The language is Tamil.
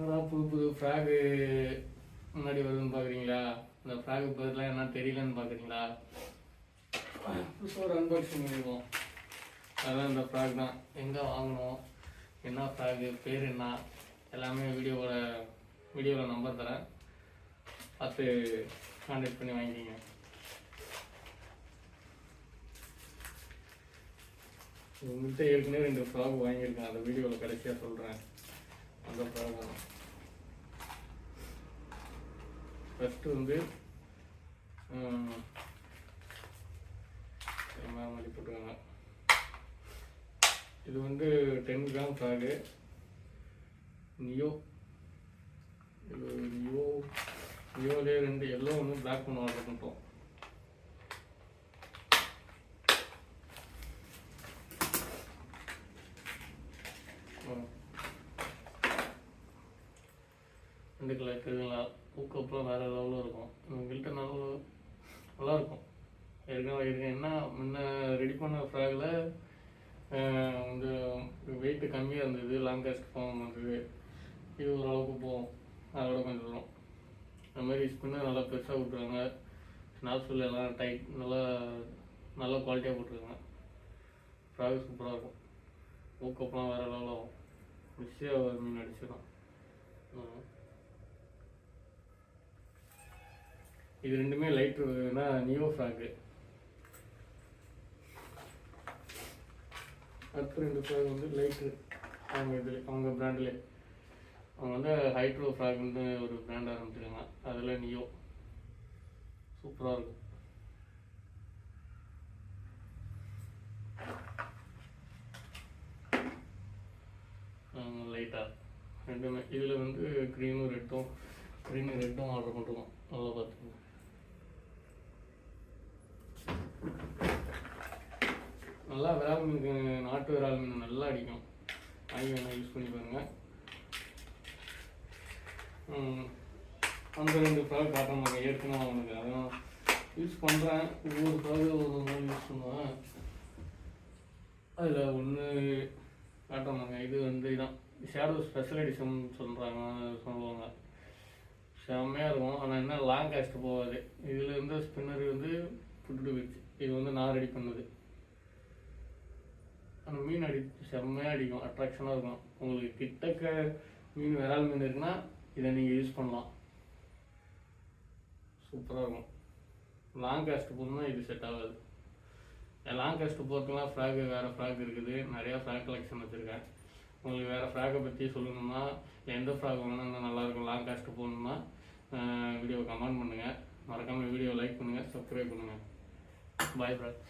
புது புது ஃப்ராகு முன்னாடி வருதுன்னு பார்க்குறீங்களா? இந்த ஃப்ராகு பதிலாக என்ன தெரியலன்னு பார்க்குறீங்களா? ஒரு அன்பாக்சிங் பண்ணிடுவோம். அதுதான் இந்த ஃப்ராக் தான். எங்கே வாங்கணும், என்ன ஃப்ராகு, பேர் என்ன, எல்லாமே வீடியோவில் நம்பர் தரேன், பார்த்து கான்டாக்ட் பண்ணி வாங்கிக்கிங்க. உங்கள்கிட்ட ஏற்கனவே 2 ஃப்ராக் வாங்கியிருக்கேன், அந்த வீடியோவில் கடைசியாக சொல்கிறேன். அந்த ஃப்ராக் தான். ஃபஸ்ட்டு வந்து மாதிரி போட்டுருக்காங்க. இது வந்து 10 கிராம் ஃப்ராகு. நியோலே 2 எல்லோ ஒன்று பிளாக் ஒன்று ஆர்டர் பண்ணிட்டோம். ரெண்டு கலர் இருக்குதுங்களா? பூக்கப்புறம் வேறு லெவலில் இருக்கும். எங்கள்கிட்ட நல்லாயிருக்கும். என்ன முன்ன ரெடி பண்ண ஃப்ராகில் வந்து வெயிட்டு கம்மியாக இருந்தது, லாங் கேஸ்ட் ஃபார்ம் வந்தது. இது ஓரளவுக்கு போகும், அதோட கொஞ்சம் வரும். அது மாதிரி ஸ்பின்னர் நல்லா பெருசாக கொடுத்துருக்காங்க. ஸ்னாப்ஸில் எல்லாம் டைட் நல்லா குவாலிட்டியாக போட்டிருக்காங்க. ஃப்ராக் சூப்பராக இருக்கும். பூக்கப்புறம் வேறு லெவலில் ஆகும். ஈஸியாக மீன் அடிச்சிடும். இது ரெண்டுமே லைட்னா நியோ ஃப்ராக்கு. அடுத்த 2 ஃப்ராக் வந்து லைட்ரு. அவங்க பிராண்டில் அவங்க வந்து ஹைட்ரோ ஃப்ராக்னு ஒரு பிராண்ட் ஆரம்பிச்சிருக்காங்க. அதில் நியோ சூப்பராக இருக்கும். லைட்டாக ரெண்டுமே. இதில் வந்து க்ரீனும் ரெட்டும் ஆர்டர் பண்ணுறோம். நல்லா பார்த்துக்கோங்க. நல்லா விரால் மீனுக்கு, நாட்டு விரால் மீன் நல்லா அடிக்கும். வாங்கி வேணால் யூஸ் பண்ணி பாருங்கள். அந்த 2 ஃப்ராக் காட்ட மாட்டேன், ஏற்கனவே அவனுக்கு அதான் யூஸ் பண்ணுறேன். ஒவ்வொரு ஃப்ராகு ஒவ்வொரு மாதிரி யூஸ் பண்ணுவேன். அதில் ஒன்று காட்ட மாட்டேங்க. இது வந்து இதான் ஷேடோ ஸ்பெஷல் எடிஷன் சொல்லுவாங்க. செம்மையாக இருக்கும். ஆனால் என்ன லாங் கேஸ்ட் போகாது. இதில் இருந்து ஸ்பின்னர் வந்து புட்டுட்டு போயிடுச்சு. இது வந்து நான் ரெடி பண்ணது. அந்த மீன் செம்மையாக அடிக்கும், அட்ராக்ஷனாக இருக்கும். உங்களுக்கு கிட்டக்க மீன் விரால் மீன் இருக்குன்னா இதை நீங்கள் யூஸ் பண்ணலாம், சூப்பராக இருக்கும். லாங் காஸ்ட் போகணுன்னா இது செட் ஆகாது. லாங் காஸ்ட் போகிறதுலாம் வேறு ஃப்ராக் இருக்குது. நிறையா ஃப்ராக் கலெக்ஷன் வச்சுருக்கேன். உங்களுக்கு வேறு ஃப்ராகை பற்றி சொல்லணும்னா, எந்த ஃப்ராக் வாங்கினா நல்லாயிருக்கும், லாங் காஸ்ட் போகணுன்னா வீடியோ கமெண்ட் பண்ணுங்கள். மறக்காமல் வீடியோ லைக் பண்ணுங்கள், சப்ஸ்கிரைப் பண்ணுங்கள். Bye friends.